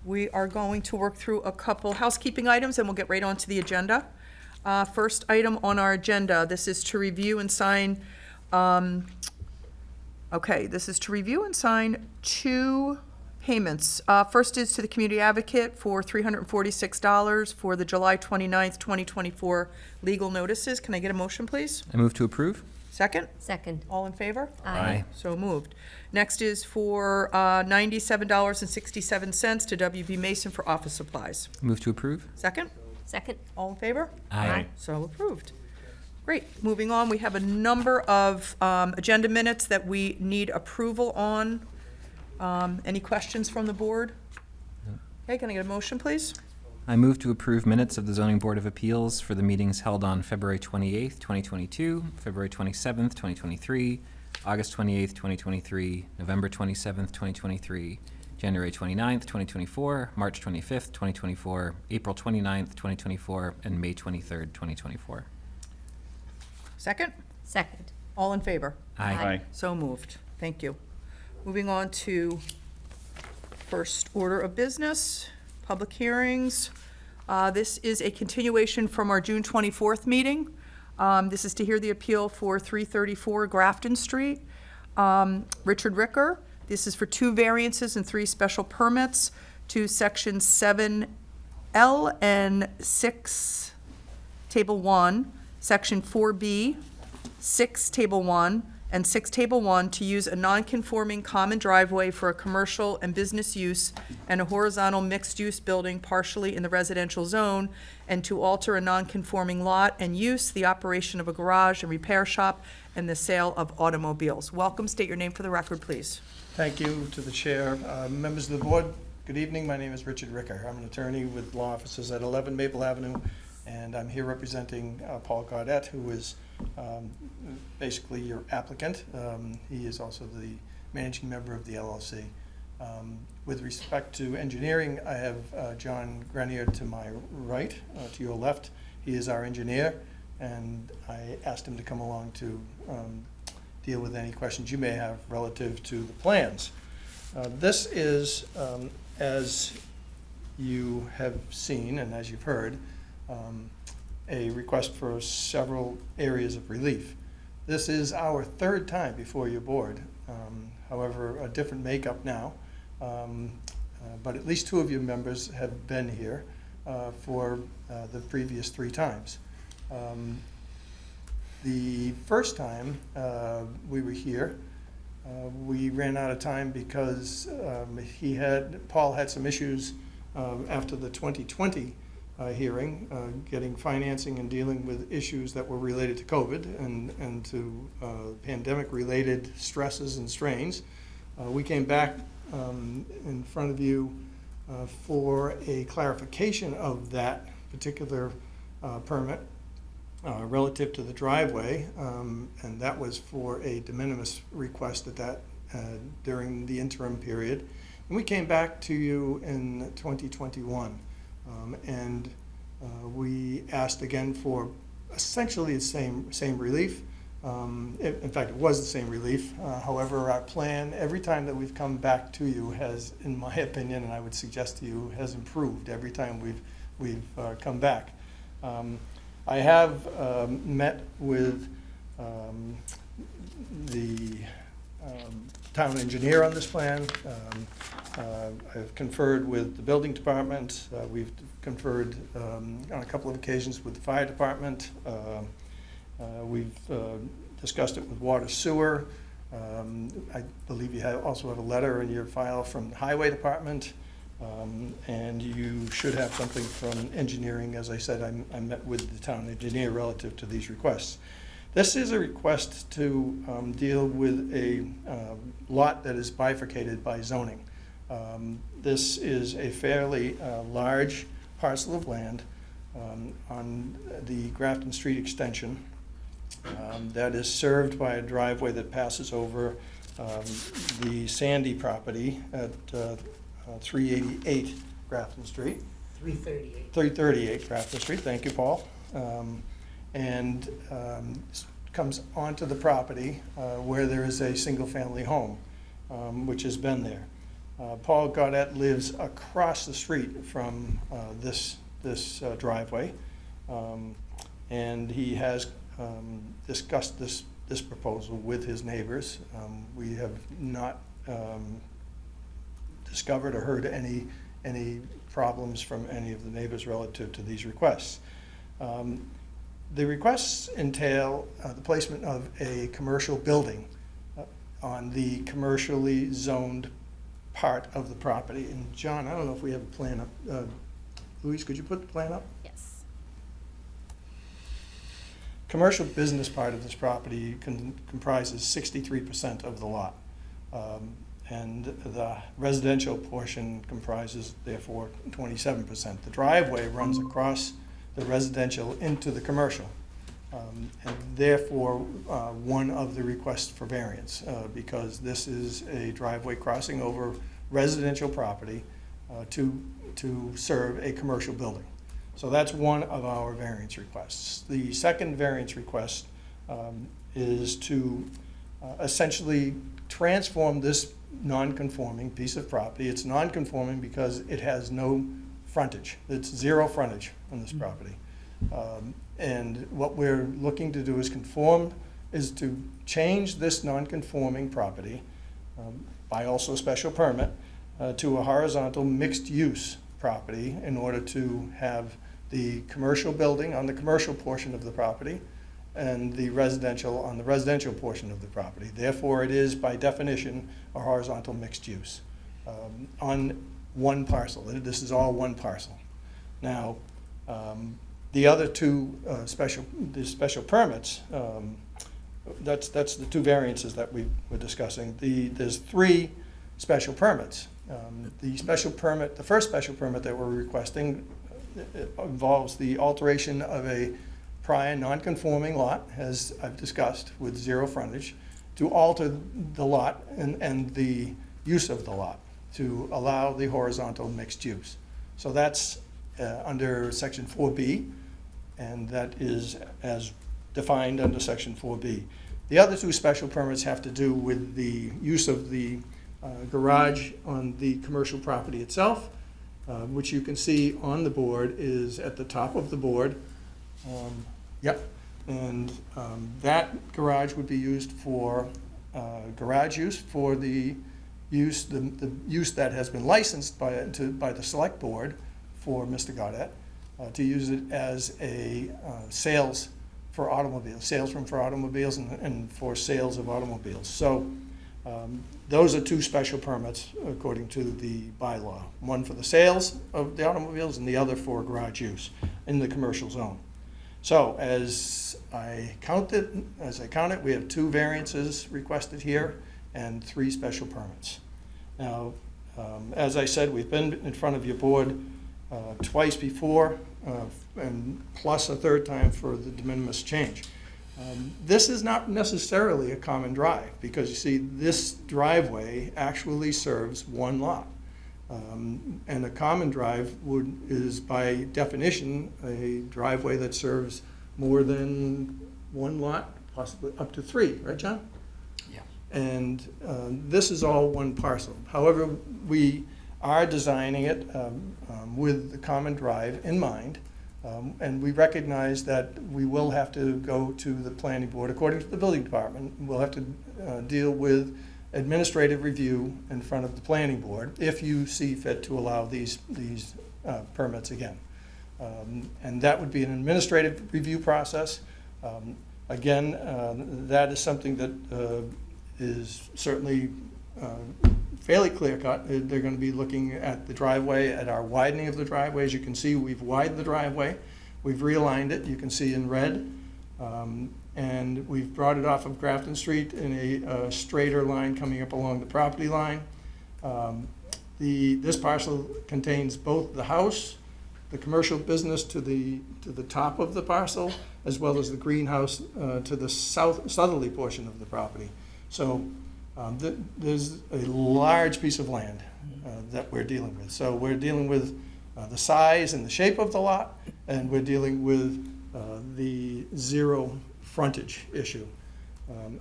We are going to work through a couple housekeeping items, and we'll get right on to the agenda. First item on our agenda, this is to review and sign, this is to review and sign two payments. First is to the Community Advocate for $346 for the July 29th, 2024 legal notices. Can I get a motion, please? I move to approve. Second? Second. All in favor? Aye. So moved. Next is for $97.67 to WB Mason for office supplies. Move to approve. Second? Second. All in favor? Aye. So approved. Great. Moving on, we have a number of agenda minutes that we need approval on. Any questions from the board? Okay, can I get a motion, please? I move to approve minutes of the Zoning Board of Appeals for the meetings held on February 28th, 2022, February 27th, 2023, August 28th, 2023, November 27th, 2023, January 29th, 2024, March 25th, 2024, April 29th, 2024, and May 23rd, 2024. Second? Second. All in favor? Aye. So moved. Thank you. Moving on to first order of business, public hearings. This is a continuation from our June 24th meeting. This is to hear the appeal for 334 Grafton Street. Richard Ricker, this is for 2 variances and 3 special permits to section 7L and 6, table 1, section 4B, 6, table 1, and 6, table 1, to use a non-conforming common driveway for a commercial and business use and a horizontal mixed-use building partially in the residential zone, and to alter a non-conforming lot and use, the operation of a garage and repair shop, and the sale of automobiles. Welcome. State your name for the record, please. Thank you to the chair. Members of the board, good evening. My name is Richard Ricker. I'm an attorney with law offices at 11 Maple Avenue, and I'm here representing Paul Gaudette, who is basically your applicant. He is also the managing member of the LLC. With respect to engineering, I have John Grenier to my right, to your left. He is our engineer, and I asked him to come along to deal with any questions you may have relative to the plans. This is, as you have seen and as you've heard, a request for several areas of relief. This is our 3rd time before your board, however, a different makeup now, but at least 2 of your members have been here for the previous 3 times. The first time we were here, we ran out of time because Paul had some issues after the 2020 hearing, getting financing and dealing with issues that were related to COVID and to pandemic-related stresses and strains. We came back in front of you for a clarification of that particular permit relative to the driveway, and that was for a de minimis request at that during the interim period. And we came back to you in 2021. And we asked again for essentially the same relief. In fact, it was the same relief. However, our plan, every time that we've come back to you, has, in my opinion, and I would suggest to you, has improved every time we've come back. I have met with the town engineer on this plan. I've conferred with the building department. We've conferred on a couple of occasions with the fire department. We've discussed it with water sewer. I believe you also have a letter in your file from the highway department. And you should have something from engineering. As I said, I met with the town engineer relative to these requests. This is a request to deal with a lot that is bifurcated by zoning. This is a fairly large parcel of land on the Grafton Street extension that is served by a driveway that passes over the Sandy property at 388 Grafton Street. 338 Grafton Street, thank you, Paul. And comes onto the property where there is a single-family home, which has been there. Paul Gaudet lives across the street from this driveway, and he has discussed this proposal with his neighbors. We have not discovered or heard any problems from any of the neighbors relative to these requests. The requests entail the placement of a commercial building on the commercially zoned part of the property. And John, I don't know if we have a plan up. Louise, could you put the plan up? Yes. Commercial business part of this property comprises 63% of the lot. And the residential portion comprises, therefore, 27%. The driveway runs across the residential into the commercial. And therefore, one of the requests for variance, because this is a driveway crossing over residential property to serve a commercial building. So that's one of our variance requests. The second variance request is to essentially transform this non-conforming piece of property. It's non-conforming because it has no frontage. It's zero frontage on this property. And what we're looking to do is to change this non-conforming property by also special permit to a horizontal mixed-use property in order to have the commercial building on the commercial portion of the property and the residential on the residential portion of the property. Therefore, it is by definition a horizontal mixed use on one parcel. This is all one parcel. Now, the other two special permits, that's the two variances that we were discussing. There's three special permits. The first special permit that we're requesting involves the alteration of a prior non-conforming lot, as I've discussed, with zero frontage, to alter the lot and the use of the lot to allow the horizontal mixed use. So that's under section 4B, and that is as defined under section 4B. The other two special permits have to do with the use of the garage on the commercial property itself, which you can see on the board is at the top of the board. Yep, and that garage would be used for garage use for the use that has been licensed by the select board for Mr. Gaudet to use it as a sales for automobiles, sales room for automobiles and for sales of automobiles. So those are two special permits according to the bylaw. One for the sales of the automobiles and the other for garage use in the commercial zone. So as I count it, we have two variances requested here and three special permits. Now, as I said, we've been in front of your board twice before, and plus a third time for the de minimis change. This is not necessarily a common drive, because you see, this driveway actually serves one lot. And a common drive is by definition a driveway that serves more than one lot, possibly up to three, right, John? Yeah. And this is all one parcel. However, we are designing it with the common drive in mind, and we recognize that we will have to go to the planning board. According to the building department, we'll have to deal with administrative review in front of the planning board if you see fit to allow these permits again. And that would be an administrative review process. Again, that is something that is certainly fairly clear-cut. They're going to be looking at the driveway, at our widening of the driveway. As you can see, we've widened the driveway. We've realigned it. You can see in red. And we've brought it off of Grafton Street in a straighter line coming up along the property line. This parcel contains both the house, the commercial business to the top of the parcel, as well as the greenhouse to the southerly portion of the property. So there's a large piece of land that we're dealing with. So we're dealing with the size and the shape of the lot, and we're dealing with the zero frontage issue.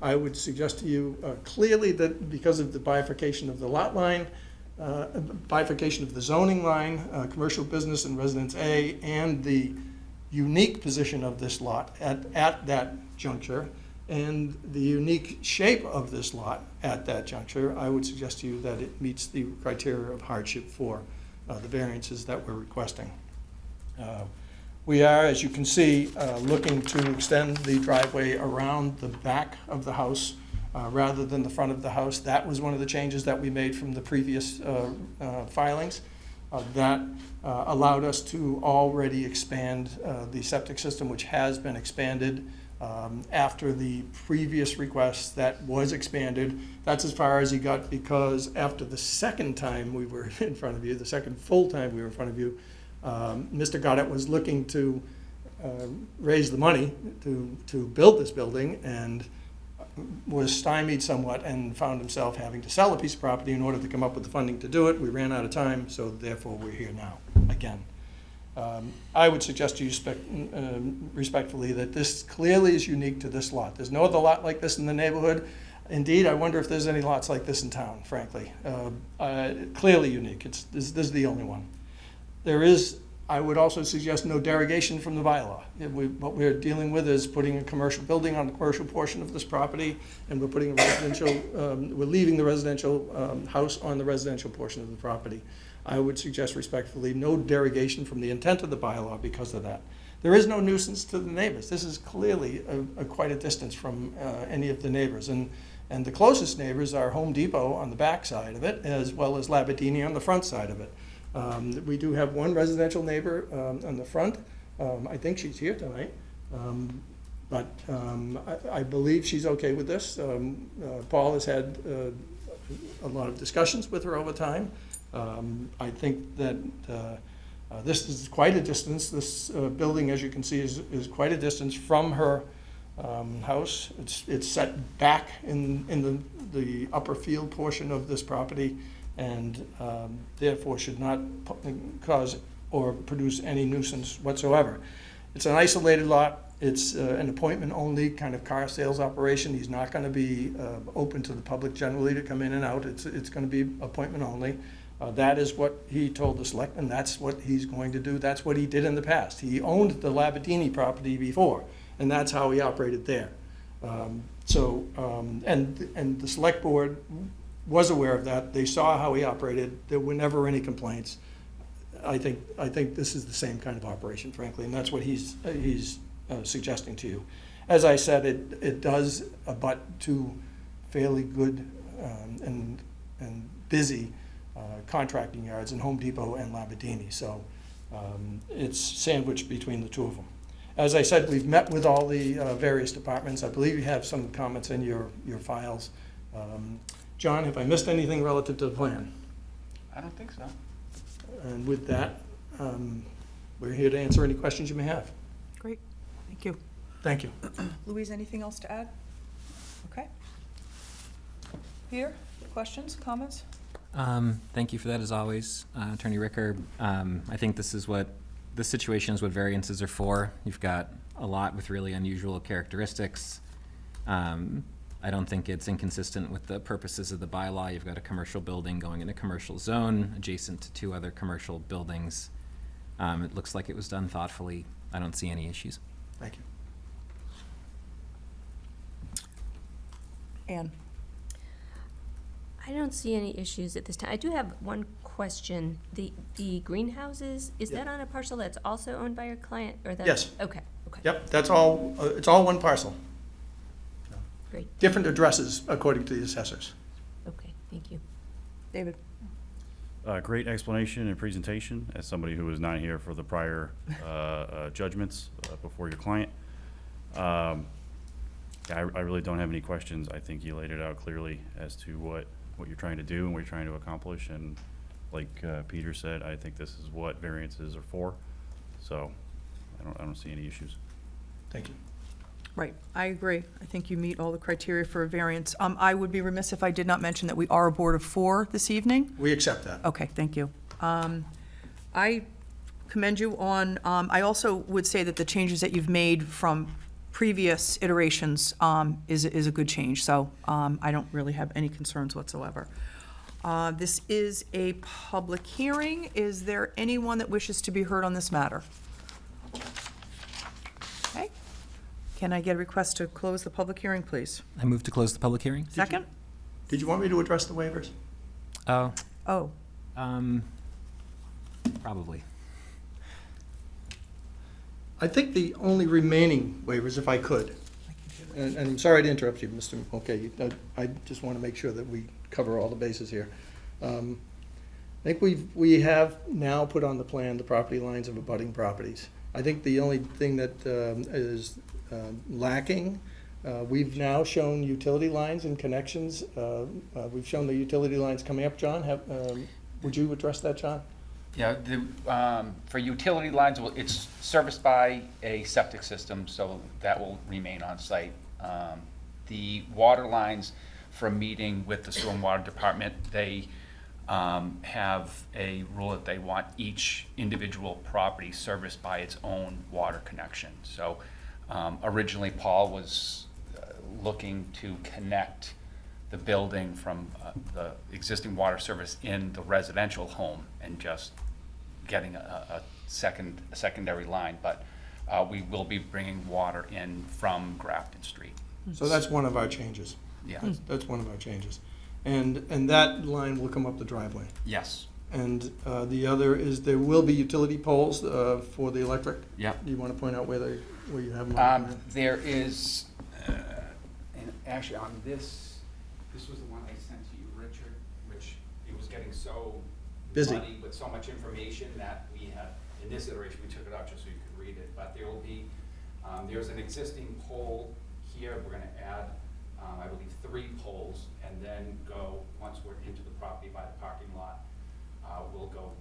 I would suggest to you clearly that because of the bifurcation of the lot line, bifurcation of the zoning line, commercial business and residence A, and the unique position of this lot at that juncture, and the unique shape of this lot at that juncture, I would suggest to you that it meets the criteria of hardship for the variances that we're requesting. We are, as you can see, looking to extend the driveway around the back of the house rather than the front of the house. That was one of the changes that we made from the previous filings. That allowed us to already expand the septic system, which has been expanded after the previous request that was expanded. That's as far as he got, because after the second time we were in front of you, the second full time we were in front of you, Mr. Goddard was looking to raise the money to build this building, and was stymied somewhat and found himself having to sell a piece of property in order to come up with the funding to do it. We ran out of time, so therefore we're here now, again. I would suggest to you respectfully that this clearly is unique to this lot. There's no other lot like this in the neighborhood. Indeed, I wonder if there's any lots like this in town, frankly. Clearly unique. This is the only one. There is, I would also suggest, no derogation from the bylaw. What we're dealing with is putting a commercial building on the commercial portion of this property, and we're putting a residential, we're leaving the residential house on the residential portion of the property. I would suggest respectfully no derogation from the intent of the bylaw because of that. There is no nuisance to the neighbors. This is clearly quite a distance from any of the neighbors. And the closest neighbors are Home Depot on the back side of it, as well as Labadini on the front side of it. We do have one residential neighbor on the front. I think she's here tonight. But I believe she's okay with this. Paul has had a lot of discussions with her over time. I think that this is quite a distance. This building, as you can see, is quite a distance from her house. It's set back in the upper field portion of this property, and therefore should not cause or produce any nuisance whatsoever. It's an isolated lot. It's an appointment-only kind of car sales operation. He's not going to be open to the public generally to come in and out. It's going to be appointment-only. That is what he told the selectmen. That's what he's going to do. That's what he did in the past. He owned the Labadini property before, and that's how he operated there. And the select board was aware of that. They saw how he operated. There were never any complaints. I think this is the same kind of operation, frankly, and that's what he's suggesting to you. As I said, it does abut to fairly good and busy contracting yards in Home Depot and Labadini, so it's sandwiched between the two of them. As I said, we've met with all the various departments. I believe you have some comments in your files. John, have I missed anything relative to the plan? I don't think so. And with that, we're here to answer any questions you may have. Great, thank you. Thank you. Louise, anything else to add? Okay. Peter, questions, comments? Thank you for that, as always, Attorney Ricker. I think this situation is what variances are for. You've got a lot with really unusual characteristics. I don't think it's inconsistent with the purposes of the bylaw. You've got a commercial building going in a commercial zone adjacent to two other commercial buildings. It looks like it was done thoughtfully. I don't see any issues. Thank you. Anne? I don't see any issues at this time. I do have one question. The greenhouses, is Yeah. that on a parcel that's also owned by your client, or that? Yes. Okay, Yep, that's all, it's all one parcel. great. Different addresses according to the assessors. Okay, thank you. David? Great explanation and presentation as somebody who was not here for the prior judgments before your client. I really don't have any questions. I think you laid it out clearly as to what you're trying to do and what you're trying to accomplish. And like Peter said, I think this is what variances are for. So I don't see any issues. Thank you. Right, I agree. I think you meet all the criteria for a variance. I would be remiss if I did not mention that we are a board of 4 this evening. We accept that. Okay, thank you. I commend you on, I also would say that the changes that you've made from previous iterations is a good change, so I don't really have any concerns whatsoever. This is a public hearing. Is there anyone that wishes to be heard on this matter? Okay. Can I get a request to close the public hearing, please? I move to close the public hearing. Second? Did you want me to address the waivers? Oh, Oh, probably. I think the only remaining waivers, if I could, and I'm sorry to interrupt you, Mr. Okay, I just want to make sure that we cover all the bases here. I think we have now put on the plan the property lines of abutting properties. I think the only thing that is lacking, we've now shown utility lines and connections. We've shown the utility lines coming up. John, would you address that, John? Yeah, for utility lines, well, it's serviced by a septic system, so that will remain on site. The water lines, for a meeting with the stormwater department, they have a rule that they want each individual property serviced by its own water connection. So originally, Paul was looking to connect the building from the existing water service in the residential home and just getting a secondary line, but we will be bringing water in from Grafton Street. So that's one of our changes. Yeah. That's one of our changes. And that line will come up the driveway. Yes. And the other is there will be utility poles for the electric. Yeah. Do you want to point out where you have them on the plan? There is, and actually on this was the one I sent to you, Richard, which it was getting so Busy. muddy with so much information that we had, in this iteration, we took it out just so you could read it. But there will be, there's an existing pole here. We're gonna add, I believe, 3 poles, and then go, once we're into the property by the parking lot, we'll go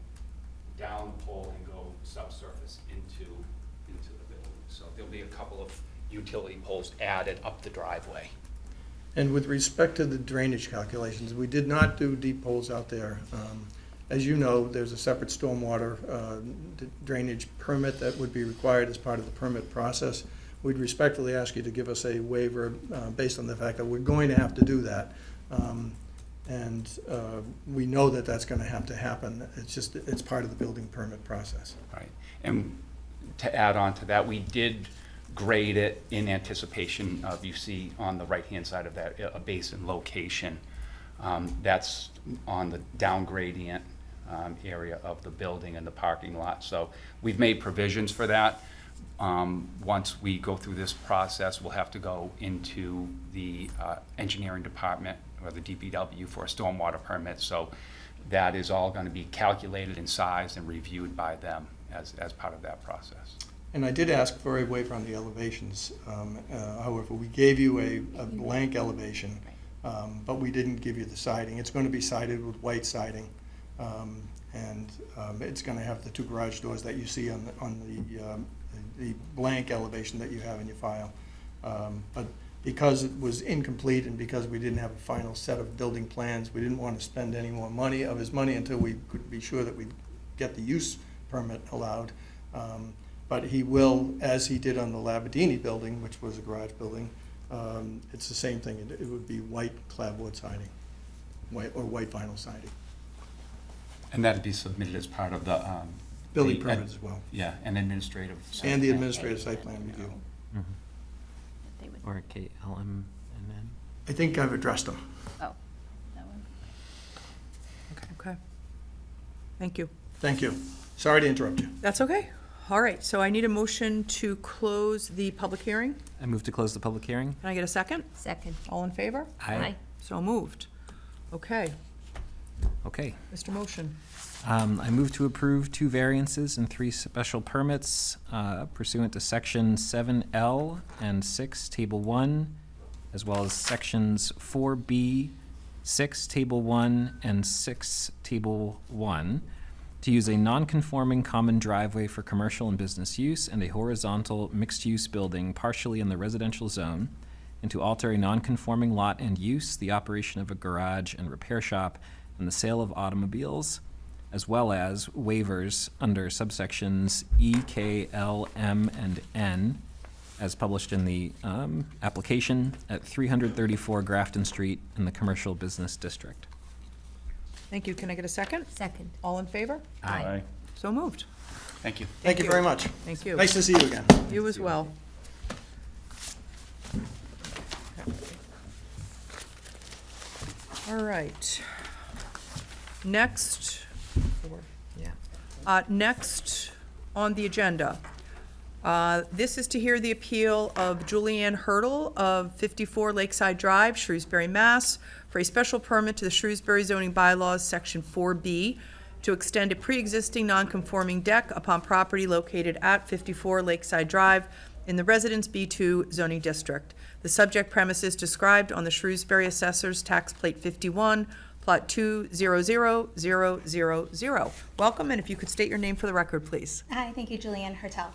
down the pole and go subsurface into the building. So there'll be a couple of utility poles added up the driveway. And with respect to the drainage calculations, we did not do deep holes out there. As you know, there's a separate stormwater drainage permit that would be required as part of the permit process. We'd respectfully ask you to give us a waiver based on the fact that we're going to have to do that. And we know that that's going to have to happen. It's part of the building permit process. Right. And to add on to that, we did grade it in anticipation of, you see on the right-hand side of that, a basin location. That's on the down gradient area of the building and the parking lot. So we've made provisions for that. Once we go through this process, we'll have to go into the engineering department or the DPW for a stormwater permit. So that is all going to be calculated and sized and reviewed by them as part of that process. And I did ask for a waiver on the elevations. However, we gave you a blank elevation, but we didn't give you the siding. It's going to be sided with white siding, and it's going to have the 2 garage doors that you see on the blank elevation that you have in your file. But because it was incomplete and because we didn't have a final set of building plans, we didn't want to spend any more money of his money until we could be sure that we'd get the use permit allowed. But he will, as he did on the Labadini building, which was a garage building, it's the same thing. It would be white clapboard siding, white vinyl siding. And that'd be submitted as part of the Building permit as well. Yeah, an administrative. And the administrative site plan review. They would- Or KLM and then. I think I've addressed them. Oh, that one. okay. Thank you. Thank you. Sorry to interrupt you. That's okay. All right, so I need a motion to close the public hearing. I move to close the public hearing. Can I get a second? Second. All in favor? Aye. So moved. Okay, Okay. Mr. Motion. I move to approve 2 variances and 3 special permits pursuant to section 7L and 6, table 1, as well as sections 4B, 6, table 1, and 6, table 1, to use a non-conforming common driveway for commercial and business use and a horizontal mixed-use building partially in the residential zone, and to alter a non-conforming lot and use, the operation of a garage and repair shop, and the sale of automobiles, as well as waivers under subsections E, K, L, M, and N, as published in the application at 334 Grafton Street in the Commercial Business District. Thank you. Can I get a second? Second. All in favor? Aye. So moved. Thank you. Thank you very much. Thank you. Nice to see you again. You as well. All right. Next, next on the agenda, this is to hear the appeal of Julianne Hurdle of 54 Lakeside Drive, Shrewsbury, Mass., for a special permit to the Shrewsbury zoning bylaws, Section 4B, to extend a pre-existing non-conforming deck upon property located at 54 Lakeside Drive in the Residence B2 zoning district. The subject premise is described on the Shrewsbury Assessor's Tax Plate 51, Plot 200000. Welcome, and if you could state your name for the record, please. Hi, thank you, Julianne Hertel.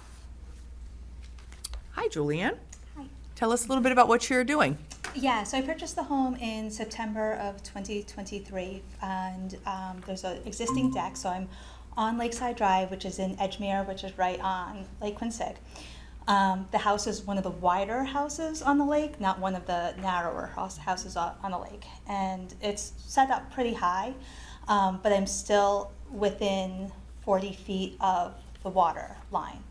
Hi, Julianne. Hi. Tell us a little bit about what you're doing. Yeah, so I purchased the home in September of 2023, and there's an existing deck, so I'm on Lakeside Drive, which is in Edgemere, which is right on Lake Quincy. The house is one of the wider houses on the lake, not one of the narrower houses on the lake. And it's set up pretty high, but I'm still within 40 feet of the water line.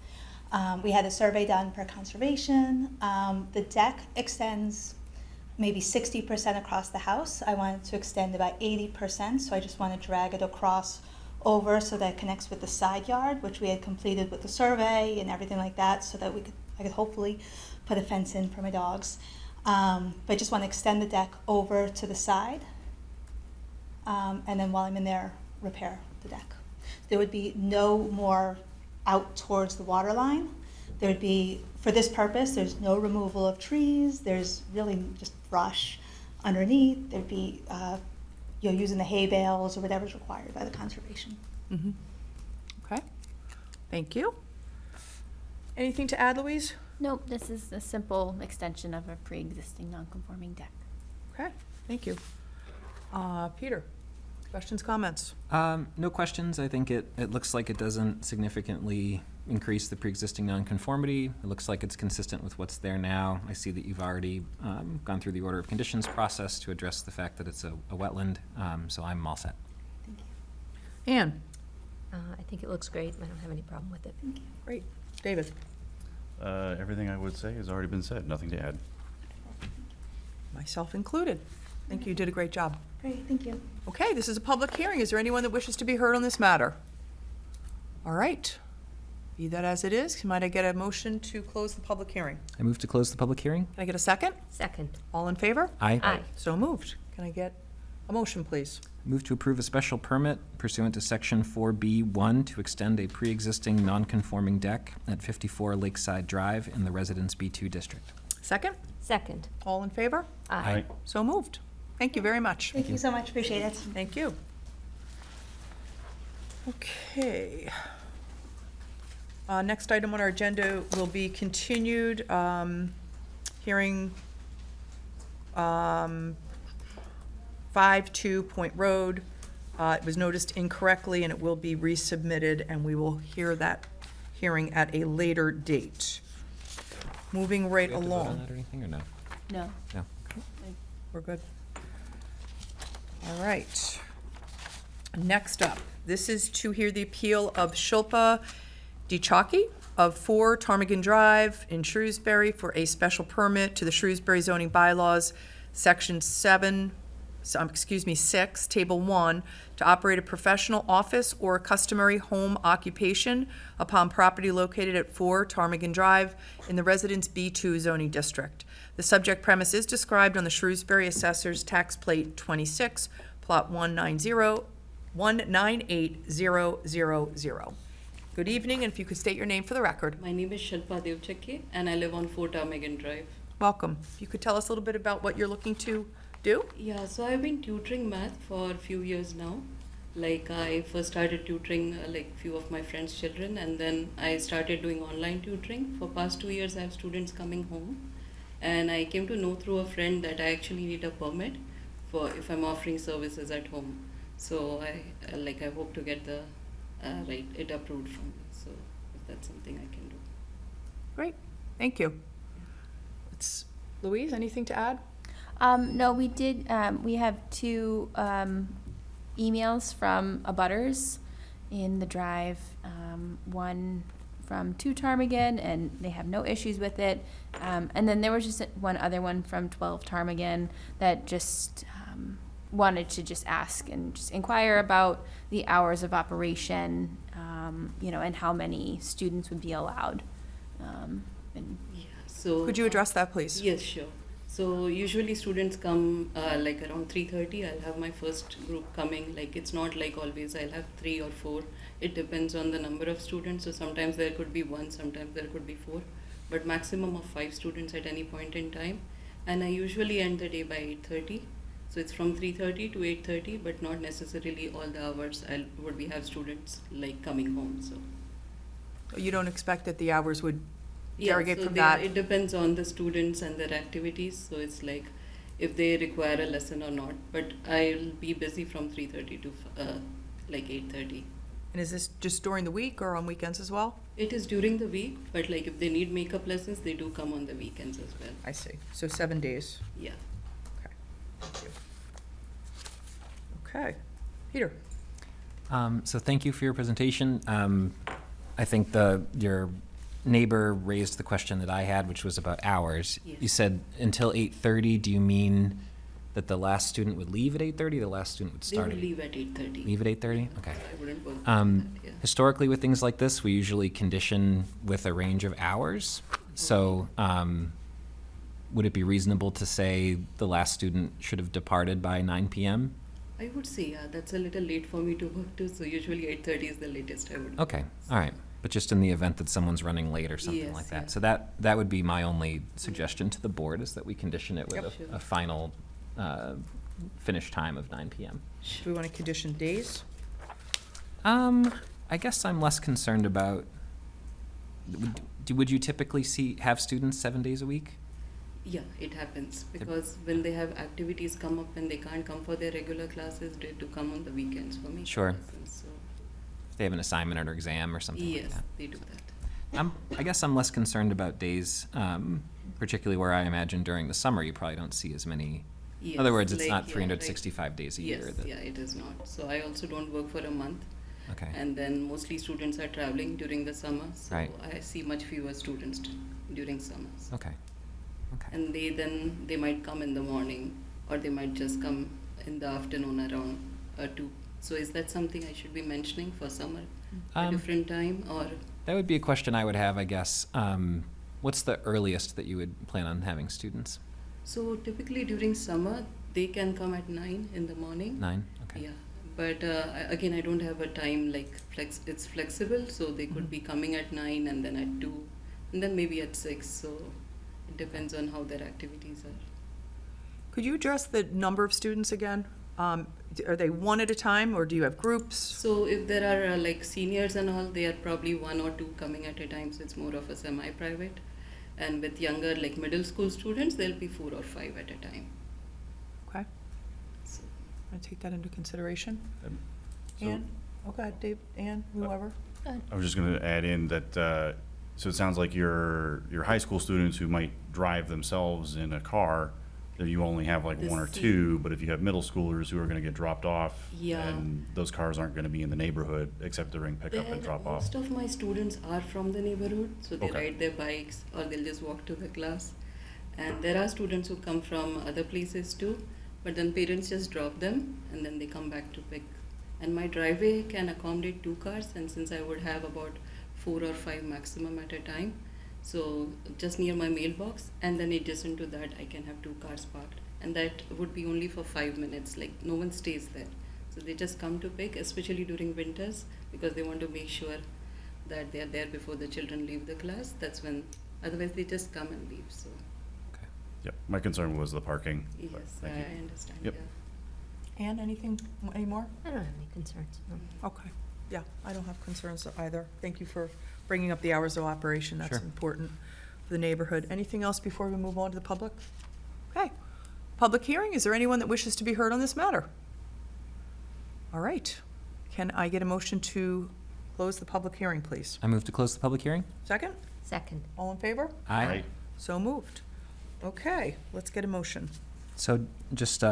We had a survey done for conservation. The deck extends maybe 60% across the house. I wanted to extend about 80%, so I just want to drag it across over so that it connects with the side yard, which we had completed with the survey and everything like that, so that I could hopefully put a fence in for my dogs. But I just want to extend the deck over to the side, and then while I'm in there, repair the deck. There would be no more out towards the water line. There would be, for this purpose, there's no removal of trees. There's really just brush underneath. There'd be using the hay bales or whatever's required by the conservation. Okay, thank you. Anything to add, Louise? Nope, this is a simple extension of a pre-existing non-conforming deck. Okay, thank you. Peter, questions, comments? No questions. I think it looks like it doesn't significantly increase the pre-existing nonconformity. It looks like it's consistent with what's there now. I see that you've already gone through the order of conditions process to address the fact that it's a wetland, so I'm all set. Thank you. Anne? I think it looks great. I don't have any problem with it. Thank you. Great. David? Everything I would say has already been said, nothing to add. Myself included. I think you did a great job. Great, thank you. Okay, this is a public hearing. Is there anyone that wishes to be heard on this matter? All right. Be that as it is, might I get a motion to close the public hearing? I move to close the public hearing. Can I get a second? Second. All in favor? Aye. Aye. So moved. Can I get a motion, please? Move to approve a special permit pursuant to Section 4B1 to extend a pre-existing non-conforming deck at 54 Lakeside Drive in the Residence B2 district. Second? Second. All in favor? Aye. So moved. Thank you very much. Thank you so much, appreciate it. Thank you. Okay. Next item on our agenda will be continued hearing 5-2 Point Road. It was noticed incorrectly, and it will be resubmitted, and we will hear that hearing at a later date. Moving right Do we have to vote on along. that or anything, or no? No. No. We're good. All right. Next up, this is to hear the appeal of Shilpa DeChalky of 4 Ptarmigan Drive in Shrewsbury for a special permit to the Shrewsbury zoning bylaws, Section 6, Table 1, to operate a professional office or customary home occupation upon property located at 4 Ptarmigan Drive in the Residence B2 zoning district. The subject premise is described on the Shrewsbury Assessor's Tax Plate 26, Plot 198000. Good evening, and if you could state your name for the record. My name is Shilpa Devchakki and I live on 4 Ptarmigan Drive. Welcome. If you could tell us a little bit about what you're looking to do? Yeah, so I've been tutoring math for a few years now. Like I first started tutoring few of my friends' children, and then I started doing online tutoring. For past 2 years I have students coming home, and I came to know through a friend that I actually need a permit for if I'm offering services at home. So I hope to get it approved from me. So if that's something I can do. Great, thank you. Louise, anything to add? No, we did, we have two emails from abutters in the drive, one from 2 Ptarmigan, and they have no issues with it. And then there was just one other one from 12 Ptarmigan that just wanted to just ask and just inquire about the hours of operation, and how many students would be allowed. And Yeah, so. Could you address that, please? Yes, sure. So usually students come like around 3:30. I'll have my first group coming. Like it's not like always I'll have 3 or 4. It depends on the number of students. So sometimes there could be 1, sometimes there could be 4, but maximum of 5 students at any point in time. And I usually end the day by 8:30. So it's from 3:30 to 8:30, but not necessarily all the hours we have students like coming home. So. You don't expect that the hours would Yeah, derogate so from they- that? It depends on the students and their activities, so it's like if they require a lesson or not. But I'll be busy from 3:30 to like 8:30. And is this just during the week or on weekends as well? It is during the week, but like if they need makeup lessons, they do come on the weekends as well. I see. So 7 days. Yeah. Okay. Thank you. Okay. Peter? So thank you for your presentation. I think your neighbor raised the question that I had, which was about hours. Yes. You said until 8:30. Do you mean that the last student would leave at 8:30? The last student would They start would at leave at 8:30. leave at 8:30? Okay. I wouldn't work Um, that, yeah. Historically, with things like this, we usually condition with a range of hours. So, would it be reasonable to say the last student should have departed by 9 p.m.? I would say, yeah, that's a little late for me to work too, so usually 8:30 is the latest I would. Okay, all right. But just in the event that someone's running late or something Yes, like that. yeah. So that would be my only suggestion to the board, is that we condition it with Yep. Sure. a final finish time of 9 p.m. Do we want to condition days? I guess I'm less concerned about, would you typically have students 7 days a week? Yeah, it happens because when they have activities come up and they can't come for their regular classes, they do come on the weekends for me. Sure. So, If they have an assignment or exam or something like yes, that? they do that. I guess I'm less concerned about days, particularly where I imagine during the summer you probably don't see as many. Yes, In other words, it's like, not yeah, 365 days a year. Yes, that- yeah, it is not. So I also don't work for a month, Okay, and then mostly students are traveling during the summer, so Right. I see much fewer students during summers. okay, okay. And they might come in the morning, or they might just come in the afternoon around 2. So is that something I should be mentioning for summer? A different time, or? That would be a question I would have, I guess. What's the earliest that you would plan on having students? So typically during summer, they can come at 9 in the morning. 9? Okay. Yeah, but again, I don't have a time like it's flexible, so they could be coming at 9 and then at 2, and then maybe at 6. So it depends on how their activities are. Could you address the number of students again? Are they one at a time, or do you have groups? So if there are like seniors and all, they are probably 1 or 2 coming at a time. So it's more of a semi-private. And with younger, like middle school students, there'll be 4 or 5 at a time. Okay, So, I take that into consideration. So- Ann? Oh, go ahead, Dave, Ann, whoever. I was just going to add in that, so it sounds like your high school students who might drive themselves in a car, that you only have like The 1 or C- 2, but if you have middle schoolers who are going to get dropped off, Yeah. and those cars aren't going to be in the neighborhood except during pickup and drop off. Most of my students are from the neighborhood, so they Okay. ride their bikes or they'll just walk to the class. And there are students who come from other places too, but then parents just drop them and then they come back to pick. And my driveway can accommodate 2 cars, and since I would have about 4 or 5 maximum at a time, so just near my mailbox, and then adjacent to that I can have 2 cars parked, and that would be only for 5 minutes. Like no one stays there, so they just come to pick, especially during winters, because they want to make sure that they are there before the children leave the class. That's when, otherwise they just come and leave. So Okay. Yep, my concern was the parking. but yes, thank you. I understand. Yep. Yeah. Ann, anything, any more? I don't have any concerns, no. Okay, yeah, I don't have concerns either. Thank you for bringing up the hours of operation, that's Sure. important for the neighborhood. Anything else before we move on to the public? Okay, public hearing, is there anyone that wishes to be heard on this matter? All right, can I get a motion to close the public hearing, please? I move to close the public hearing? Second, Second. all in favor? Aye. So moved. Okay, let's get a motion. So just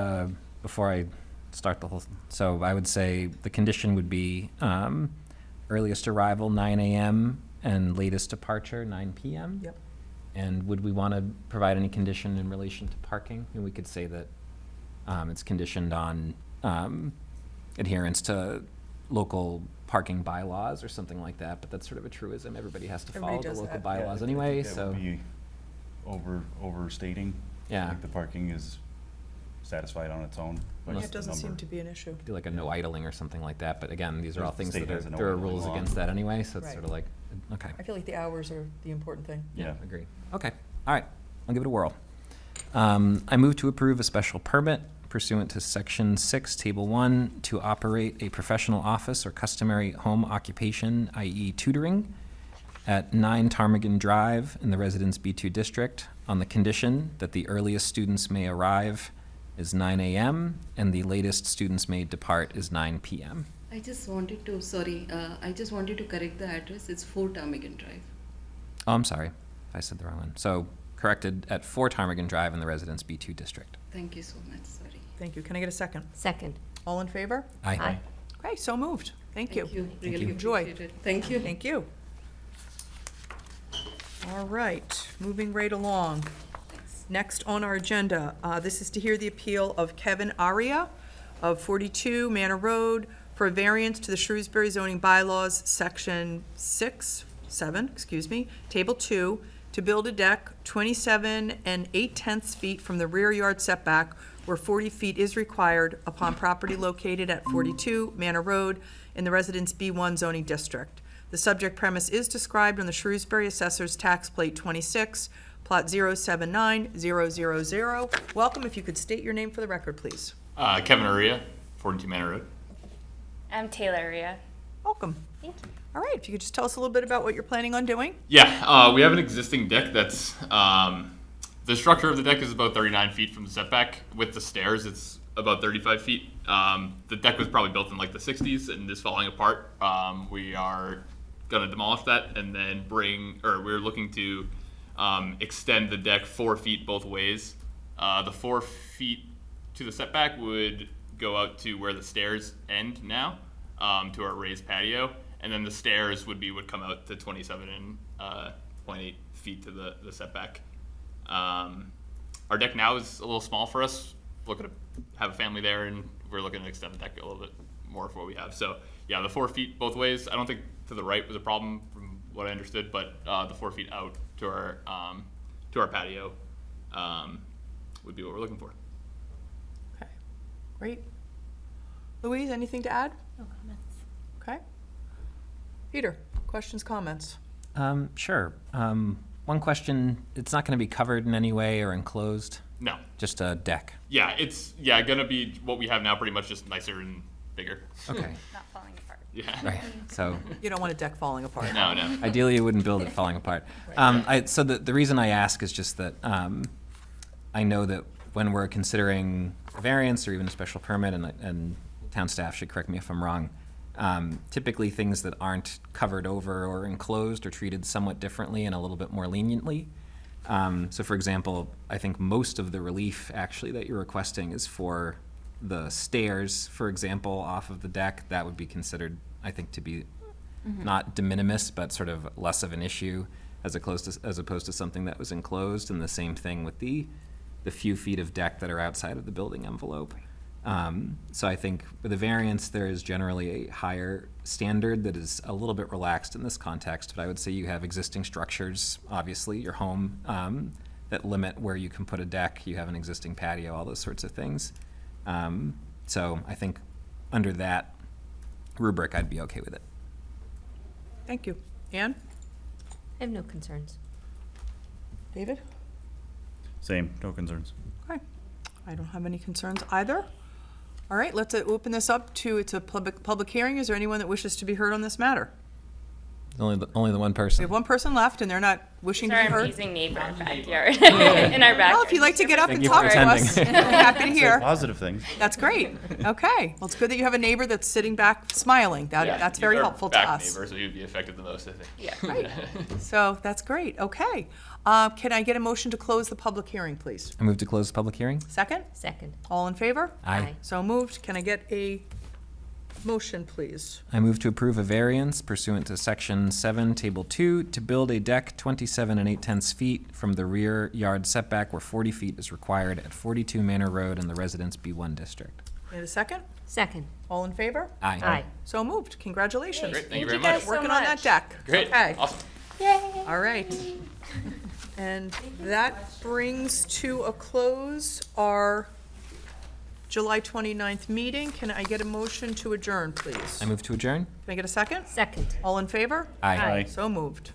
before I start the whole, so I would say the condition would be earliest arrival 9 a.m. and latest departure 9 p.m. Yep. And would we want to provide any condition in relation to parking? And we could say that it's conditioned on adherence to local parking bylaws or something like that, but that's sort of a truism. Everybody has to Everybody follow the does local that. bylaws anyway, That so, would be overstating. yeah. Like the parking is satisfied on its own. by Yeah, just it the doesn't seem number. to be an issue. Do like a no idling or something like that, but again, these are all The things state that has a no there are idling rules law. against that anyway, so it's Right. sort of like, okay. I feel like the hours are the important thing. Yeah. Agree. Okay, all right, I'll give it a whirl. I move to approve a special permit pursuant to Section 6, Table 1, to operate a professional office or customary home occupation, i.e. tutoring, at 9 Ptarmigan Drive in the Residence B2 District, on the condition that the earliest students may arrive is 9 a.m. and the latest students may depart is 9 p.m. I just wanted to, I just wanted to correct the address. It's 4 Ptarmigan Drive. Oh, I'm sorry, I said the wrong one. So, corrected at 4 Ptarmigan Drive in the Residence B2 District. Thank you so much, sorry. Thank you. Can I get a second? Second. All in favor? Aye. Okay, so moved. Thank you. Really you. Enjoy. appreciate it. Thank you. Thank you. All right, moving right along. Next on our agenda, this is to hear the appeal of Kevin Aria of 42 Manor Road for a variance to the Shrewsbury zoning bylaws, Section 7, Table 2, to build a deck 27 8/10 feet from the rear yard setback where 40 feet is required upon property located at 42 Manor Road in the Residence B1 zoning district. The subject premise is described on the Shrewsbury Assessor's Tax Plate 26, Plot 079000. Welcome, if you could state your name for the record, please. Kevin Aria, 42 Manor Road. I'm Taylor Aria. Welcome. Thank you. All right, if you could just tell us a little bit about what you're planning on doing. Yeah, we have an existing deck that's, the structure of the deck is about 39 feet from the setback. With the stairs, it's about 35 feet. The deck was probably built in like the 60s and is falling apart. We are gonna demolish that and then we're looking to extend the deck 4 feet both ways. The 4 feet to the setback would go out to where the stairs end now, to our raised patio, and then the stairs would come out to 27.8 feet to the setback. Our deck now is a little small for us. Looking to have a family there, and we're looking to extend the deck a little bit more for what we have. So yeah, the 4 feet both ways. I don't think to the right was a problem from what I understood, but the 4 feet out to our patio would be what we're looking for. Okay, great. Louise, anything to add? No comments. Okay. Peter, questions, comments? Sure. One question, it's not going to be covered in any way or enclosed, No. just a deck. Yeah, it's gonna be what we have now, pretty much just nicer and bigger. Okay, Not falling apart. Yeah. right, so You don't want a deck falling apart. No. ideally you wouldn't build it falling apart. So the reason I ask is just that I know that when we're considering a variance or even a special permit, and town staff should correct me if I'm wrong, typically things that aren't covered over or enclosed are treated somewhat differently and a little bit more leniently. So for example, I think most of the relief actually that you're requesting is for the stairs, for example, off of the deck. That would be considered, I think, to be not de minimis, but sort of less of an issue as opposed to something that was enclosed. And the same thing with the few feet of deck that are outside of the building envelope. So I think with a variance, there is generally a higher standard that is a little bit relaxed in this context, but I would say you have existing structures, obviously, your home, that limit where you can put a deck, you have an existing patio, all those sorts of things. So I think under that rubric, I'd be okay with it. Thank you. Ann? I have no concerns. David? Same, no concerns. Okay. I don't have any concerns either. All right, let's open this up it's a public hearing. Is there anyone that wishes to be heard on this matter? Only the one We person. have one person left, and they're not wishing to It's be our heard. amazing neighbor backyard, in our backyard. Well, if you'd like to get up Thank and you for talk to us, we're attending. happy to hear. Positive things. That's great. Okay. Well, it's good that you have a neighbor that's sitting back smiling. That's very helpful to us. Neighbor, so he would be affected the most, I think. Yeah. Right. So that's great. Okay. Can I get a motion to close the public hearing, please? I move to close the public hearing. Second? Second. All in favor? Aye. So moved. Can I get a motion, please? I move to approve a variance pursuant to Section 7, Table 2, to build a deck 27 and 8/10 feet from the rear yard setback where 40 feet is required at 42 Manor Road in the Residence B1 District. Need a second? Second. All in favor? Aye. Aye. So moved. Congratulations. Great, thank you Thank very you much. guys so Working on that much. deck. Great, Okay. awesome. All right. And that brings to a close our July 29th meeting. Can I get a motion to adjourn, please? I move to adjourn. Can I get a second? Second. All in favor? Aye. Aye. So moved.